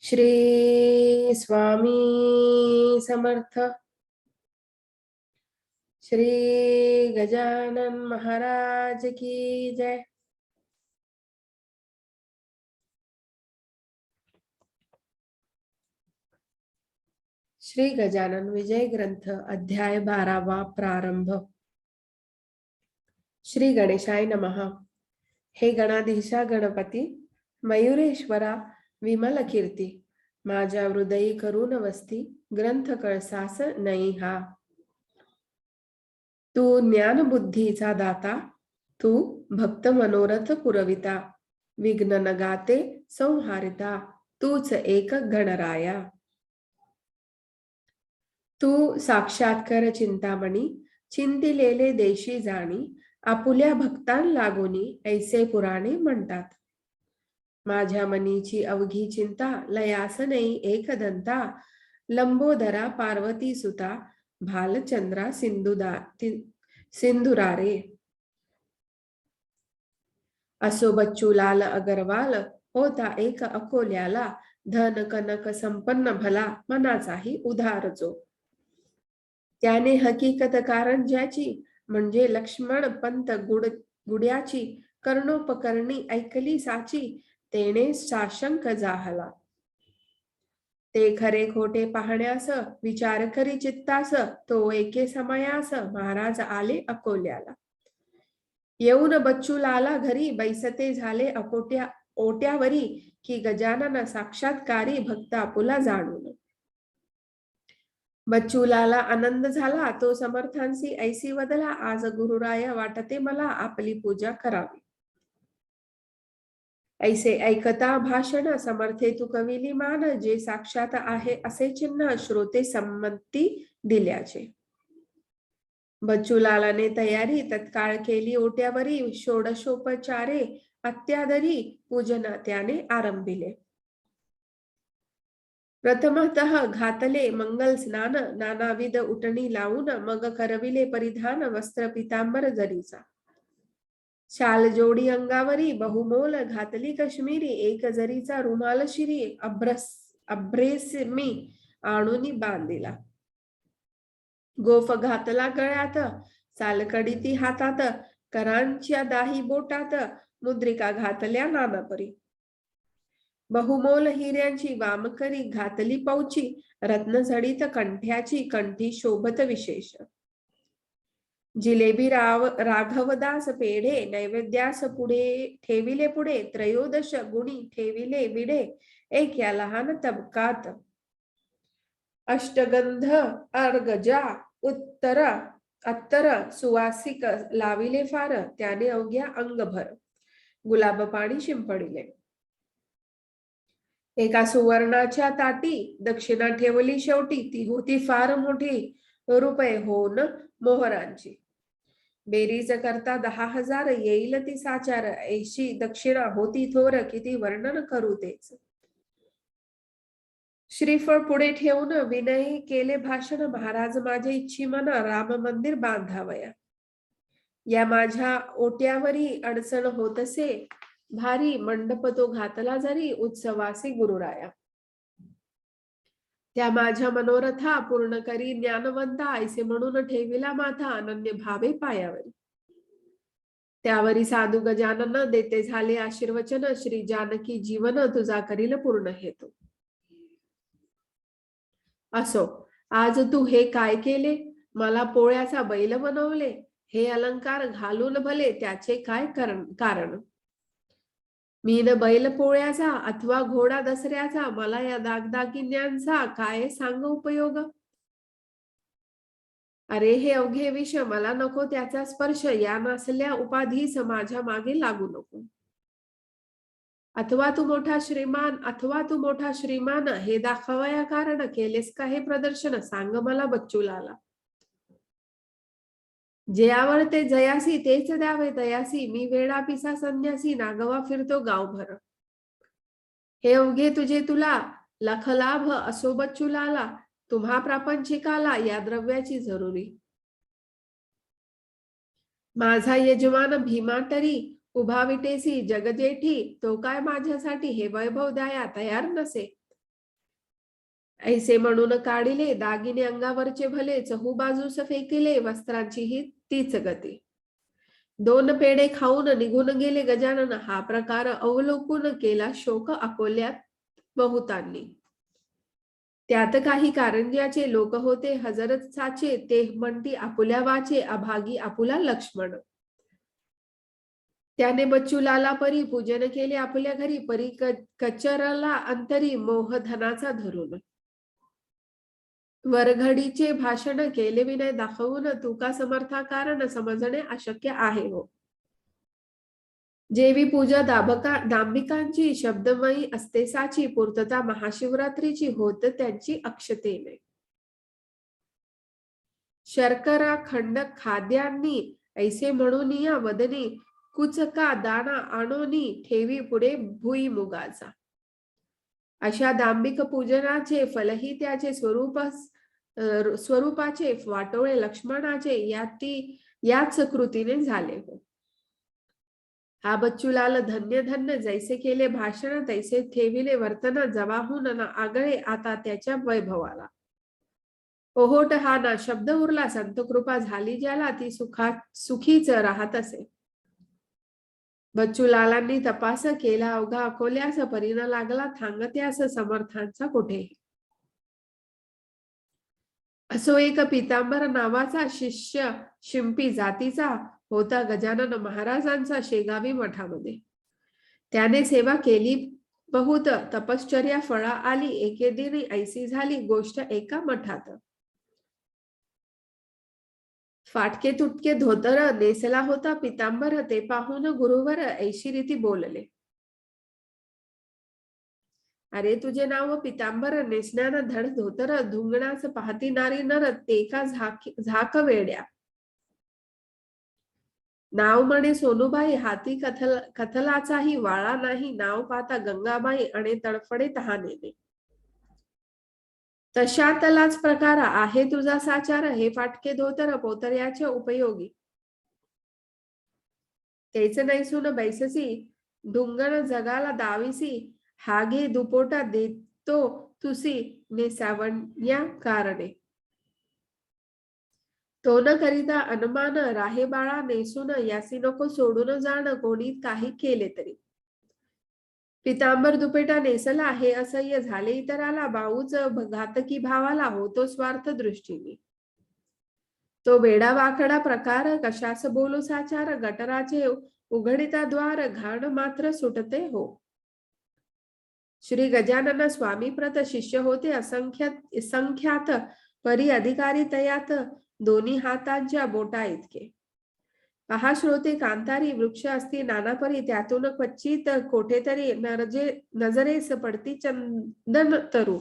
श्री स्वामी समर्थ। श्री गजानन महाराज की जय। श्री गजानन विजय ग्रंथ अध्याय 12वा प्रारंभ। श्री गणेशाय नमः। हे गणाधीशा गणपती, मयुरेश्वरा, विमल कीर्ती, माझ्या हृदयी करून वस्ती, ग्रंथ कळसास नाही हा। तू ज्ञान बुद्धीचा दाता, तू भक्त मनोरथ पुरविता, विघ्न न गाते संहारिता, तूच एक गणराया। तू साक्षात्कार चिंतामणी, चिंतिलेले देशी जाणी, आपुल्या भक्तां लागोनी ऐसे पुराणे म्हणतात। माझ्या मनीची अवघी चिंता, लयास नाही एकदंता, लंबोदरा पार्वती सुता, भालचंद्रा सिंधुरारे। असो बच्चूलाल अगरवाल, होता एक अकोल्याला, धन कनक संपन्न भला, मनाचाही उधार जो। त्याने हकीकत कारण ज्याची, म्हणजे लक्ष्मण पंत गुड्याची, कर्णोपकरणी ऐकली साची, तेने साशंक जाहला। ते खरे खोटे पाहण्यास, विचार करी चित्तास, तो एके समयास, महाराज आले अकोल्याला। येऊन बच्चूलाला घरी, बैसते झाले ओट्यावरी, की गजानन साक्षात्कारी, भक्त आपुला जाणून। बच्चूलाला आनंद झाला, तो समर्थांसी ऐसी वदला, आज गुरुराया वाटते मला, आपली पूजा करावी। ऐसे ऐकता भाषण, समर्थे तू कविली मान, जे साक्षात आहे असे चिन्ह, श्रोते संमती दिल्याचे। बच्चूलालाने तयारी तत्काळ केली ओट्यावरी, षोडशोपचारे अत्यादरी, पूजन त्याने आरंभिले। प्रथमतः घातले मंगल स्नान, नानाविध उटणी लावून, मग करविले परिधान, वस्त्र पितांबर जरीचा। शाल जोडी अंगावरी, बहुमोल घातली काश्मीरी, एक जरीचा रुमाल शिरी, अभ्रेसमी आणूनी बांधिला। गोफ घातला गळ्यात, सालकडी हातात, करांच्या दाही बोटात, मुद्रिका घातल्या नानापरी। बहुमोल हिऱ्यांची वामकरी घातली पौची, रत्नजडित कंठ्याची, कंठी शोभत विशेष। जिलेबी राघवदास पेढे, नैवेद्यास पुढे ठेविले पुढे, त्रयोदश गुणी ठेविले विडे, एक या लहान तबकात। अष्टगंध अर्गजा अत्तर सुवासिक लाविले फार, त्याने अवघ्या अंगभर गुलाब पाणी शिंपडिले। एका सुवर्णाच्या ताटी दक्षिणा ठेवली शेवटी, ती होती फार मोठी, रुपये होन मोहरांची। बेरीज करता 10,000 येईल ती साचार, ऐशी दक्षिणा होती थोर, किती वर्णन करू तेच। श्रीफळ पुढे ठेवून विनय केले भाषण, महाराज माझे इच्छी मना, राम मंदिर बांधावया। या माझ्या ओट्यावरी अडचण होतसे भारी, मंडप तो घातला जरी, उत्सवासी गुरुराया। त्या माझ्या मनोरथा पूर्ण करी ज्ञानवंता, ऐसे म्हणून ठेविला माथा, अनन्य भावे पायावरी। त्यावरी साधू गजानन देते झाले आशीर्वचन, श्री जानकी जीवन तुझा करील पूर्ण हेतू। असो आज तू हे काय केले, मला पोळ्याचा बैल बनवले, हे अलंकार घालून भले त्याचे काय कारण। मीन बैल पोळ्याचा अथवा घोडा दसऱ्याचा, मला या दागदागिन्यांचा काय सांग उपयोग। अरे हे अवघे विष, मला नको त्याचा स्पर्श, या नसल्या उपाधीस माझ्या मागे लागू नको। अथवा तू मोठा श्रीमान, हे दाखवया कारण, केलेस का हे प्रदर्शन, सांग मला बच्चूलाला। जे आवडते जयासी तेच द्यावे तयासी, मी वेडा पिसा संन्यासी, नागवा फिरतो गावभर। हे अवघे तुझे तुला लख लाभ, असो बच्चूलाला, तुम्हा प्रापंचिकाला या द्रव्याची जरुरी। माझा यजमान भीमाटरी, उभा विटेसी जगजेठी, तो काय माझ्यासाठी हे वैभव द्याया तयार नसे। ऐसे म्हणून काढिले दागिने अंगावरचे भले, चहूबाजूस फेकिले वस्त्रांची ही तीच गती. 2 पेढे खाऊन निघून गेले गजानन, हा प्रकार अवलोकून केला शोक अकोल्यात बहुतांनी. त्यात काही कारंज्याचे लोक होते हजरचाचे, ते म्हणती आपुल्या वाचे अभागी आपुला लक्ष्मण. त्याने बच्चूलाला परी पूजन केले आपल्या घरी, परी कचरला अंतरी मोह धनाचा धरून. वरघडीचे भाषण केले विनय दाखवून, तुका समर्था कारण समजणे अशक्य आहे हो. जेवी पूजा दांभिकांची शब्दमयी असते साची, पूर्तता महाशिवरात्रीची होत त्यांची अक्षतेने. शर्करा खंड खाद्यांनी ऐसे म्हणून या वदनी, कुचका दाणा आणोनी ठेवी पुढे भुईमुगाचा. अशा दांभिक पूजनाचे फलही त्याचे स्वरूपाचे वाटोळे लक्ष्मणाचे याच कृतीने झाले हो. हा बच्चूलाल धन्य धन्य, जैसे केले भाषण तैसे ठेविले वर्तन, जवाहून न आगळे आता त्याच्या वैभवाला. ओहोट हा ना शब्द उरला, संत कृपा झाली ज्याला, ती सुखीच राहत असे. बच्चूलालांनी तपास केला अवघा अकोल्यास, परीना लागला थांगत्यास समर्थांचा कुठे. असो एक पितांबर नावाचा शिष्य शिंपी जातीचा होता गजानन महाराजांचा शेगावी मठामध्ये. त्याने सेवा केली बहुत, तपश्चर्या फळा आली एके दिनी, ऐसी झाली गोष्ट एका मठात. फाटके तुटके धोतर नेसला होता पितांबर, ते पाहून गुरुवर ऐशी रीती बोलले. अरे तुझे नाव पितांबर, नेसण्यानं धड धोतर, धुंगणास पाहती नारी नर, ते का झाक वेड्या. नाव म्हणे सोनूबाई, हाती कथलाचाही वाळा नाही, नाव पाहता गंगाबाई आणि तडफडे तहानेने. तशातलाच प्रकार आहे तुझा साचार, हे फाटके धोतर पोतऱ्याचे उपयोगी. तेच नैसून बैससी, ढुंगण जगाला दाविसी, हागे दुपोटा देतो तुसी, नेसावण्या कारणे. तो न करिता अनुमान राहे बाळा नेसून, यासी नको सोडून जाण कोणी काही केले तरी. पितांबर दुपेटा नेसला हे असह्य झाले इतराला, बाऊच घातकी भावाला होतो स्वार्थ दृष्टीने. तो वेडा वाकडा प्रकार कशास बोलू साचार, गटराचे उघडिता द्वार घाण मात्र सुटते हो. श्री गजानन स्वामी प्रत शिष्य होते असंख्यात, परी अधिकारी तयात दोन्ही हातांच्या बोटा इतके. पहा श्रोते कांतारी वृक्ष असती नानापरी, त्यातून क्वचित कोठेतरी नजरेस पडती चंदन तरु.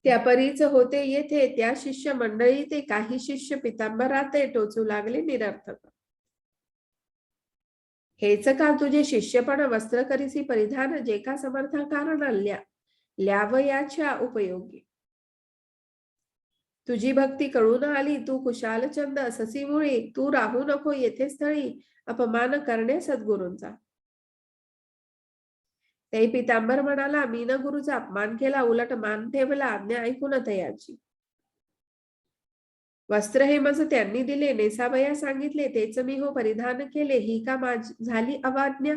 त्या परीच होते येथे त्या शिष्य मंडळी, ते काही शिष्य पितांबरात टोचू लागले निरर्थक. हेच का तुझे शिष्यपण वस्त्र करीसी परिधान, जे का समर्था कारण ल्यावयाच्या उपयोगी. तुझी भक्ती कळून आली तू कुशाल चंद ससी मुळी, तू राहू नको येथे स्थळी अपमान करणे सद्गुरूंचा. ते पितांबर म्हणाला, मी न गुरुचा अपमान केला, उलट मान ठेवला आज्ञा ऐकून तयाची. वस्त्र हे मज त्यांनी दिले, नेसावया सांगितले, तेच मी हो परिधान केले, ही का झाली अवाज्ञा.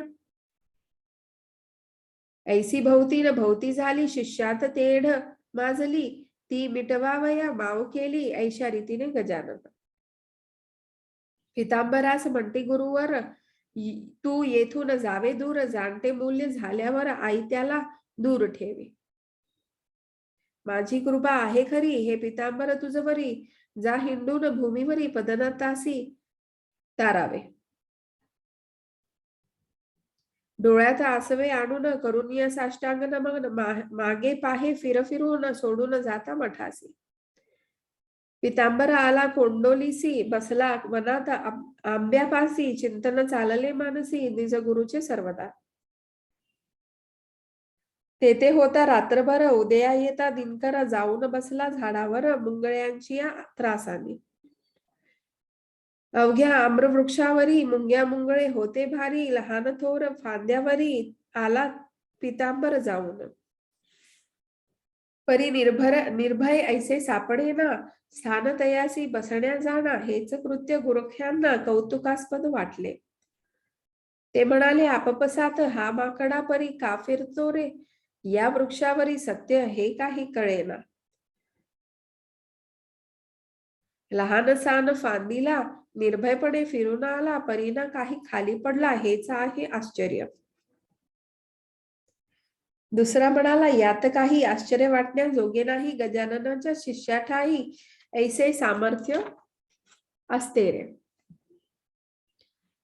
ऐसी भोवती न भोवती झाली, शिष्यात तेढ माजली, ती मिटवावया माव केली, ऐशा रीतीने गजानन. पितांबरास म्हणते गुरुवर, तू येथून जावे दूर, जाणते मूल्य झाल्यावर आई त्याला दूर ठेवे. माझी कृपा आहे खरी, हे पितांबर तुझवरी, जा हिंडून भूमीवरी पदनतासी तारावे. डोळ्यात आसवे आणून करून साष्टांग नमन, मागे पाहे फिरून सोडून जाता मठासी. पितांबर आला कोंडोलीसी, बसला वनात आंब्यापासी, चिंतन चालले मानसी निज गुरुचे सर्वदा. तेथे होता रात्रभर, उदया येता दिनकर, जाऊन बसला झाडावर मुंगळ्यांची त्रासाने. अवघ्या आम्रवृक्षावरी मुंग्या मुंगळे होते भारी, लहान थोर फांद्यावरी आला पितांबर जाऊन. परी निर्भय ऐसे सापडेना, स्थान तयासी बसण्या जाणा, हेच कृत्य गुरख्यांना कौतुकास्पद वाटले. ते म्हणाले, आपापसात हा माकडा परी का फिरतो रे? या वृक्षावरी सत्य हे काही कळेना. लहानसान फांदीला निर्भयपणे फिरून आला, परीना काही खाली पडला, हेच आहे आश्चर्य. दुसरा म्हणाला, यात काही आश्चर्य वाटण्याजोगे नाही, गजाननाच्या शिष्याठाई ऐसे सामर्थ्य असते रे.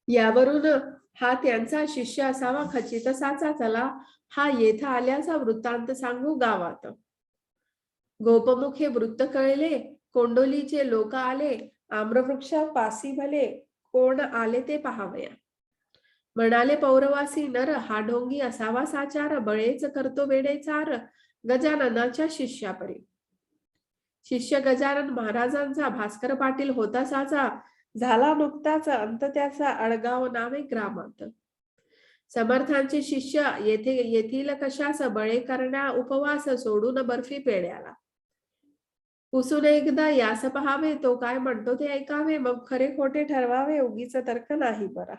यावरून हा त्यांचा शिष्य असावा खचित साचा. चला हा येथे आल्याचा वृत्तांत सांगू गावात. गोपमुखे वृत्त कळले, कोंडोलीचे लोक आले, आम्रवृक्षा पासी भले, कोण आले ते पहावया. म्हणाले पौरवासी नर, हा ढोंगी असावा साचार, बळेच करतो वेडेचार, गजाननाच्या शिष्यापरी. शिष्य गजानन महाराजांचा भास्कर पाटील होता साचा, झाला नुकताच अंत त्याचा अडगाव नावे ग्रामात. समर्थांचे शिष्य येथील कशास, बळे करण्या उपवास, सोडून बर्फी पेड्याला. पुसून एकदा यास पहावे, तो काय म्हणतो ते ऐकावे, मग खरे खोटे ठरवावे, उगीच तर्क नाही बरा.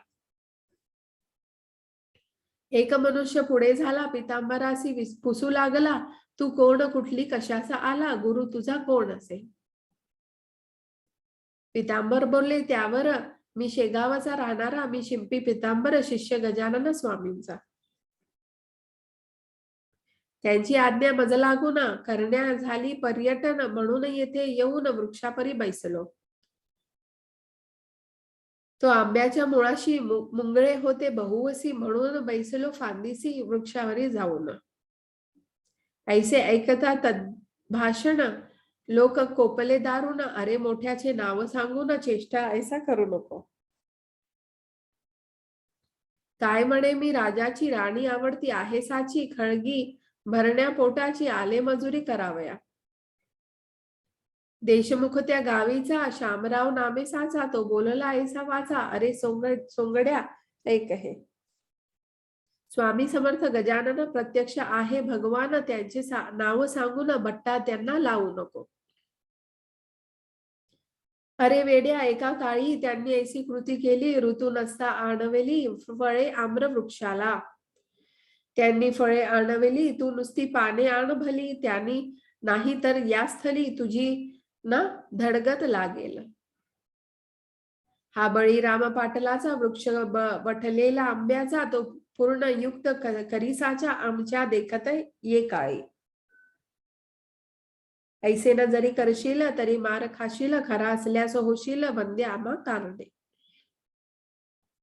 एक मनुष्य पुढे झाला, पितांबरासी पुसू लागला, तू कोण, कुठली, कशाचा आला, गुरु तुझा कोण असे? पितांबर बोलले त्यावर, मी शेगावचा राहणारा, मी शिंपी पितांबर, शिष्य गजानन स्वामींचा. त्यांची आज्ञा मज लागून करण्या झाली पर्यटन, म्हणून येथे येऊन वृक्षापरी बैसलो. तो आंब्याच्या मुळाशी मुंगळे होते बहुवसी, म्हणून बैसलो फांदीसी वृक्षावरी जाऊन. ऐसे ऐकता भाषण लोक कोपले दारुण, अरे मोठ्याचे नाव सांगून चेष्टा ऐसा करू नको. काय म्हणे, मी राजाची राणी आवडती आहे साची, खळगी भरण्या पोटाची आले मजुरी करावया. देशमुख त्या गावीचा शामराव नामे साचा, तो बोलला ऐसा वाचा, अरे सोंगड्या ऐक हे. स्वामी समर्थ गजानन प्रत्यक्ष आहे भगवान, त्यांचे नाव सांगून बट्टा त्यांना लावू नको. अरे वेड्या, एका काळी त्यांनी ऐसी कृती केली, ऋतू नसता आणवेली फळे आम्र वृक्षाला. त्यांनी फळे आणवेली, तू नुसती पाने आण भली, त्यांनी नाही तर या स्थली तुझी ना धडगत लागेल. हा बळीराम पाटलाचा वृक्ष बठलेला आंब्याचा, तो पूर्ण युक्त करिसाच्या आमच्या देखत ये काळी. ऐसे न जरी करशील तरी मार खाशील, खरा असल्यास होशील वंदे आम्हा कारणे.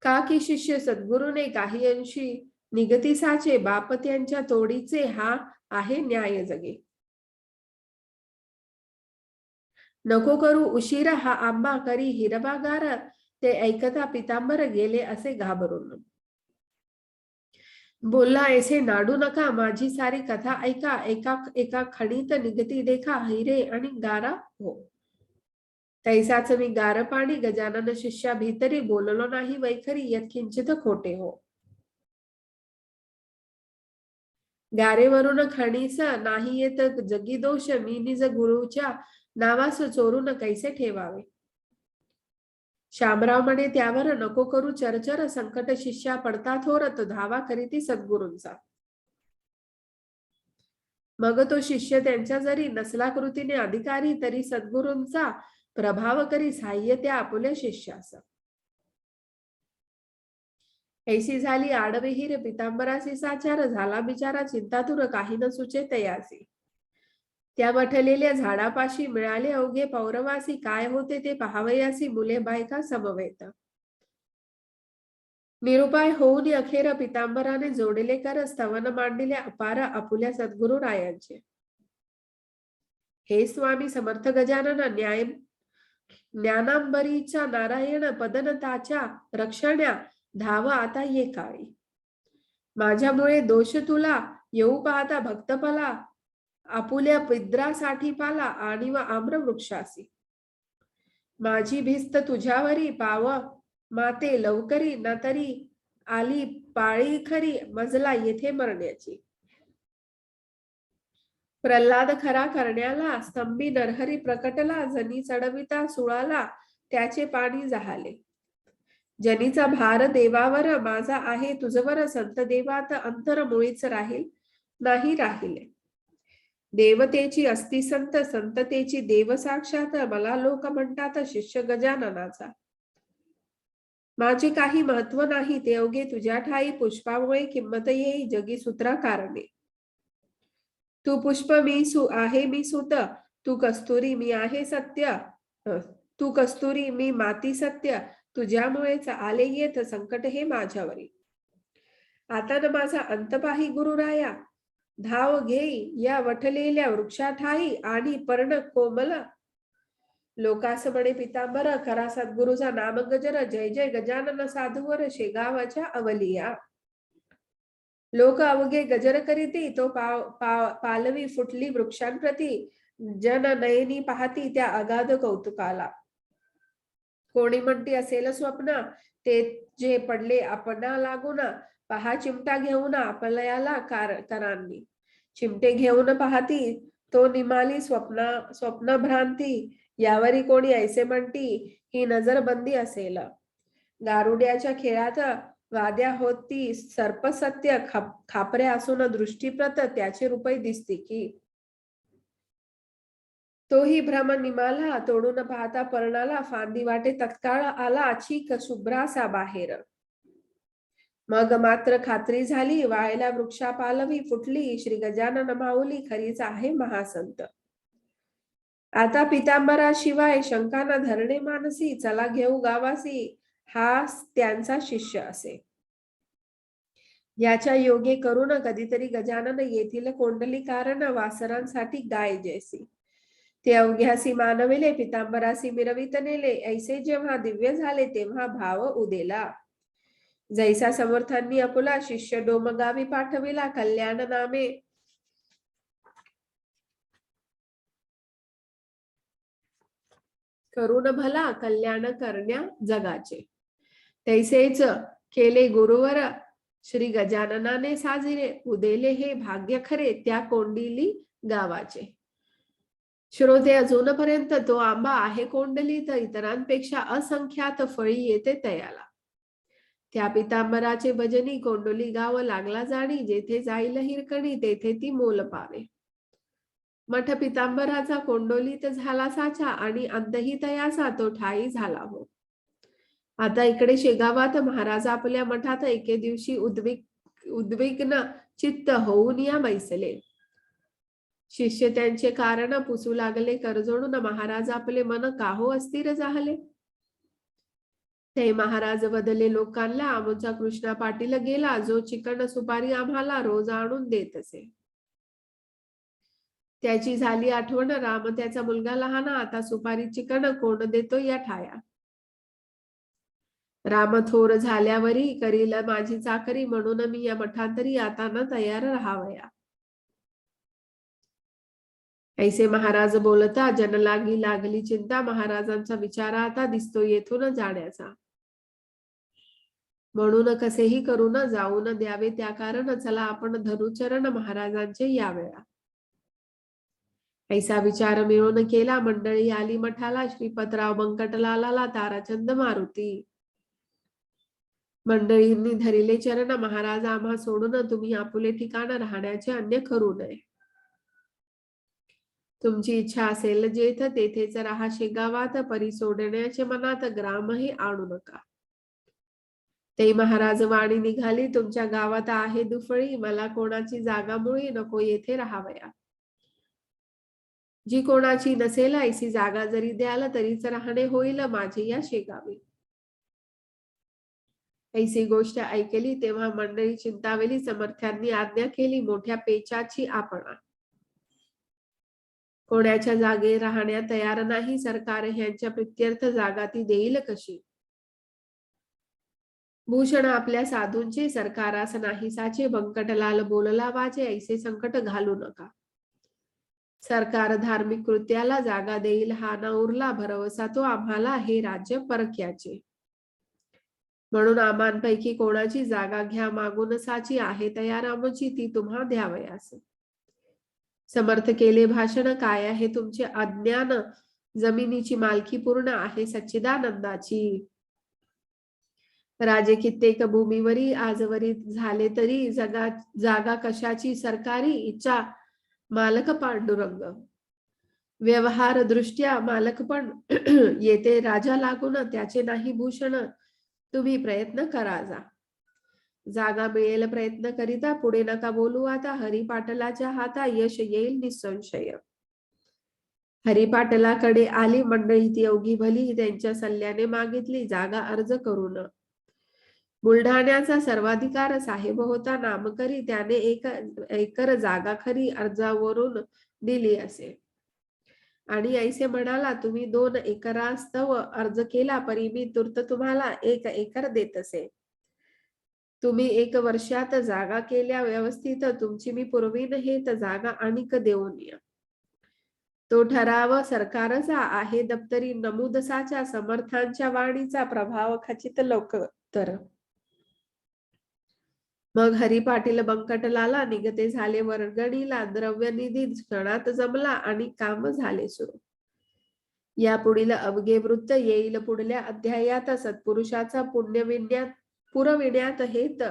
का की शिष्य सद्गुरूने काही अंशी निगतीसाचे, बाप त्यांच्या तोडीचे, हा आहे न्याय जगे. नको करू उशीर, हा आंबा करी हिरवागार, ते ऐकता पितांबर गेले असे घाबरून. बोलला ऐसे नाडू नका, माझी सारी कथा ऐका, एका खणीत निगती देखा, हिरे आणि गारा हो. तैसाच मी गार पाणी, गजानन शिष्या भीतरी, बोललो नाही वैखरी, यत्किंचित खोटे हो. गारेवरून खणीस नाही येत जगी दोष, मी निज गुरुच्या नावास चोरून कैसे ठेवावे. शामराव म्हणे त्यावर, नको करू चरचर, संकट शिष्या पडता थोरत, धावा करीती सद्गुरूंचा. मग तो शिष्य त्यांच्या जरी नसला कृतीने अधिकारी, तरी सद्गुरूंचा प्रभाव करी साह्य त्या आपुल्या शिष्यास. ऐसी झाली आडविहीर, पितांबरासी साचार, झाला बिचारा चिंतातुर, काही न सुचे तयासी. त्या बठलेल्या झाडापाशी मिळाले अवघे पौरवासी, काय होते ते पहावयासी, मुले बायका समवेत. निरुपाय होऊन अखेर पितांबराने जोडले कर, स्तवन मांडिले अपार आपुल्या सद्गुरु रायांचे. हे स्वामी समर्थ गजानन, ज्ञानांबरीच्या नारायण पदनताच्या रक्षण्या, धाव आता ये काळी. माझ्यामुळे दोष तुला येऊ पाहता भक्तपला, आपुल्या पिद्रासाठी पाला आणि व आम्र वृक्षासी. माझी भिस्त तुझ्यावरी पाव माते लवकरी, ना तरी आली पाळी खरी, मजला येथे मरण्याची. प्रल्हाद खरा करण्याला स्तंभी नरहरी प्रकटला, जनी चढविता सुळाला त्याचे पाणी जहाले. जनीचा भार देवावर माझा आहे तुझवर, संत देवात अंतर मुळीच राहील नाही राहिले. देवतेची असती संत, संततेची देव साक्षात, मला लोक म्हणतात शिष्य गजाननाचा. माझे काही महत्व नाही ते अवघे तुझ्या ठाई, पुष्पामुळे किंमत येई जगी सूत्रा कारणे. तू पुष्प मी आहे मी सुत, तू कस्तुरी मी आहे सत्य, तू कस्तुरी मी माती सत्य, तुझ्यामुळेच आले येत संकट हे माझ्यावरी. आता न माझा अंत पाही गुरुराया, धाव घेई या वठलेल्या वृक्षा ठाई, आणि पर्ण कोमल लोकास म्हणे पितांबर, खरा सद्गुरुचा नाम गजर, जय जय गजानन साधूवर शेगावाच्या अवलिया. लोक अवघे गजर करीती, तो पालवी फुटली वृक्षांप्रती, जन नयनी पाहती त्या अगाध कौतुकाला. कोणी म्हणती असेल स्वप्न, ते जे पडले आपणा लागून, पहा चिमटा घेऊन आपल्याला करांनी. चिमटे घेऊन पाहती तो निमाली स्वप्न भ्रांती, यावरी कोणी ऐसे म्हणती ही नजरबंदी असेल. गारुड्याच्या खेळात वाद्या होती सर्प सत्य, खापरे असून दृष्टीप्रत त्याचे रुपये दिसते की. तोही भ्रम निमाला, तोडून पाहता पर्णाला, फांदी वाटे तत्काळ आला चीक शुभ्रासा बाहेर. मग मात्र खात्री झाली, वायला वृक्षा पालवी फुटली, श्री गजानन माऊली खरीच आहे महासंत. आता पितांबराशिवाय शंका न धरणे मानसी, चला घेऊ गावासी हा त्यांचा शिष्य असे. याच्या योगे करून कधीतरी गजानन येथील कोंडली कारण, वासरांसाठी गाय जैसी. ते अवघ्यासी मानविले पितांबरासी मिरवित नेले, ऐसे जेव्हा दिव्य झाले तेव्हा भाव उदेला. जैसा समर्थांनी आपुला शिष्य डोमगावी पाठविला, कल्याण नामे करून भला कल्याण करण्या जगाचे. तैसेच केले गुरुवर श्री गजाननाने साजिरे, उदेले हे भाग्य खरे त्या कोंडिली गावाचे. श्रोते, अजूनपर्यंत तो आंबा आहे कोंडलीत, इतरांपेक्षा असंख्यात फळी येते तयाला. त्या पितांबराचे भजनी कोंडोली गाव लागला जाणी, जेथे जाईल हिरकणी तेथे ती मोल पावे. मठ पितांबराचा कोंडोलीत झाला साचा, आणि अंतही तयाचा तो ठाई झाला हो. आता इकडे शेगावात महाराज आपल्या मठात एके दिवशी उद्विग्न चित्त होऊन या बैसले. शिष्य त्यांचे कारण पुसू लागले करजोडून, महाराज आपले मन काहो अस्थिर झाले. ते महाराज बदले लोकांना, आमचा कृष्णा पाटील गेला, जो चिकन सुपारी आम्हाला रोज आणून देत असे. त्याची झाली आठवण, राम त्याचा मुलगा लहान, आता सुपारी चिकन कोण देतो या ठाया. राम थोर झाल्यावरी करील माझी चाकरी, म्हणून मी या मठांतरी आता न तयार राहावया. ऐसे महाराज बोलता जन लागली चिंता, महाराजांचा विचार आता दिसतो येथून जाण्याचा. म्हणून कसेही करून जाऊन द्यावे त्या कारण, चला आपण धनुचरण महाराजांचे यावेळा. ऐसा विचार मिळून केला, मंडळी आली मठाला, श्रीपतराव बंकटलाला ताराचंद मारुती. मंडळींनी धरिले चरण, महाराज आम्हा सोडून तुम्ही आपुले ठिकाण राहण्याचे अन्य करू नये. तुमची इच्छा असेल जेथ तेथेच राहा शेगावात, परी सोडण्याचे मनात ग्रामही आणू नका. ते महाराज वाणी निघाली, तुमच्या गावात आहे दुफळी, मला कोणाची जागा मुळी नको येथे राहावया. जी कोणाची नसेल ऐसी जागा जरी द्याल तरीच राहणे होईल माझे या शेगावी. ऐसी गोष्ट ऐकली तेव्हा मंडळी चिंतावेली. समर्थांनी आज्ञा केली, मोठ्या पेचाची आपणा. कोणाच्या जागे राहण्या तयार नाही सरकार, ह्यांच्या प्रित्यर्थ जागा ती देईल कशी. भूषण आपल्या साधूंचे सरकारास नाहीसाचे, बंकटलाल बोलला वाचे, ऐसे संकट घालू नका. सरकार धार्मिक कृत्याला जागा देईल हा ना उरला भरवसा तो आम्हाला, हे राज्य परक्याचे. म्हणून आमांपैकी कोणाची जागा घ्या मागून साची, आहे तयार आमची ती तुम्हा द्यावयास. समर्थ केले भाषण, काय आहे तुमचे अज्ञान, जमिनीची मालकी पूर्ण आहे सच्चिदानंदाची. राजे कित्येक भूमीवरी आजवरी झाले तरी जागा कशाची सरकारी, इच्छा मालक पांडुरंग. व्यवहार दृष्ट्या मालक पण येते राजा लागून, त्याचे नाही भूषण, तुम्ही प्रयत्न करा जा. जागा मिळेल प्रयत्न करिता, पुढे नका बोलू आता, हरिपाटलाच्या हाता यश येईल निसंशय. हरिपाटलाकडे आली मंडळी ती अवघी भली, त्यांच्या सल्ल्याने मागितली जागा अर्ज करून. बुलढाण्याचा सर्वाधिकार साहेब होता नामकरी, त्याने एक एकर जागा खरी अर्जावरून दिली असे. आणि ऐसे म्हणाला, तुम्ही 2 एकरास्तव अर्ज केला, परी मी तूर्त तुम्हाला 1 एकर देत असे. तुम्ही 1 वर्षात जागा केल्या व्यवस्थित, तुमची मी पुरवीन हेत जागा आणिक देऊन या. तो ठराव सरकारचा आहे दप्तरी नमूदसाच्या, समर्थांच्या वाणीचा प्रभाव खचित लवकर. मग हरिपाटील बंकटलाला निगते झाले वर्गणीला, द्रव्यनिधी क्षणात जमला आणि काम झाले सुरू. या पुढील अवघे वृत्त येईल पुढल्या अध्यायात. सत्पुरुषाचा पुरविण्यात हेत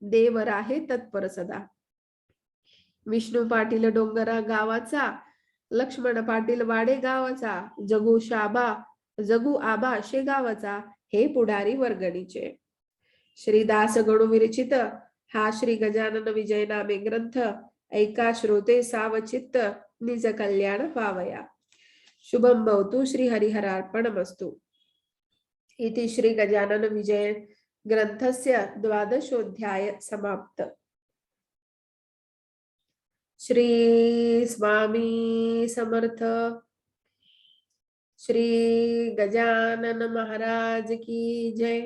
देव राहे तत्पर सदा. विष्णू पाटील डोंगरा गावाचा, लक्ष्मण पाटील वाडे गावाचा, जगू आबा शेगावचा, हे पुढारी वर्गणीचे. श्रीदास गणू विरचित हा श्री गजानन विजय नामे ग्रंथ ऐका श्रोते सावचित्त, निज कल्याण पावया. शुभम भवतु. श्री हरिहरार्पणमस्तु. इति श्री गजानन विजय ग्रंथस्य 12ोऽध्याय समाप्त. श्री स्वामी समर्थ. श्री गजानन महाराज की जय.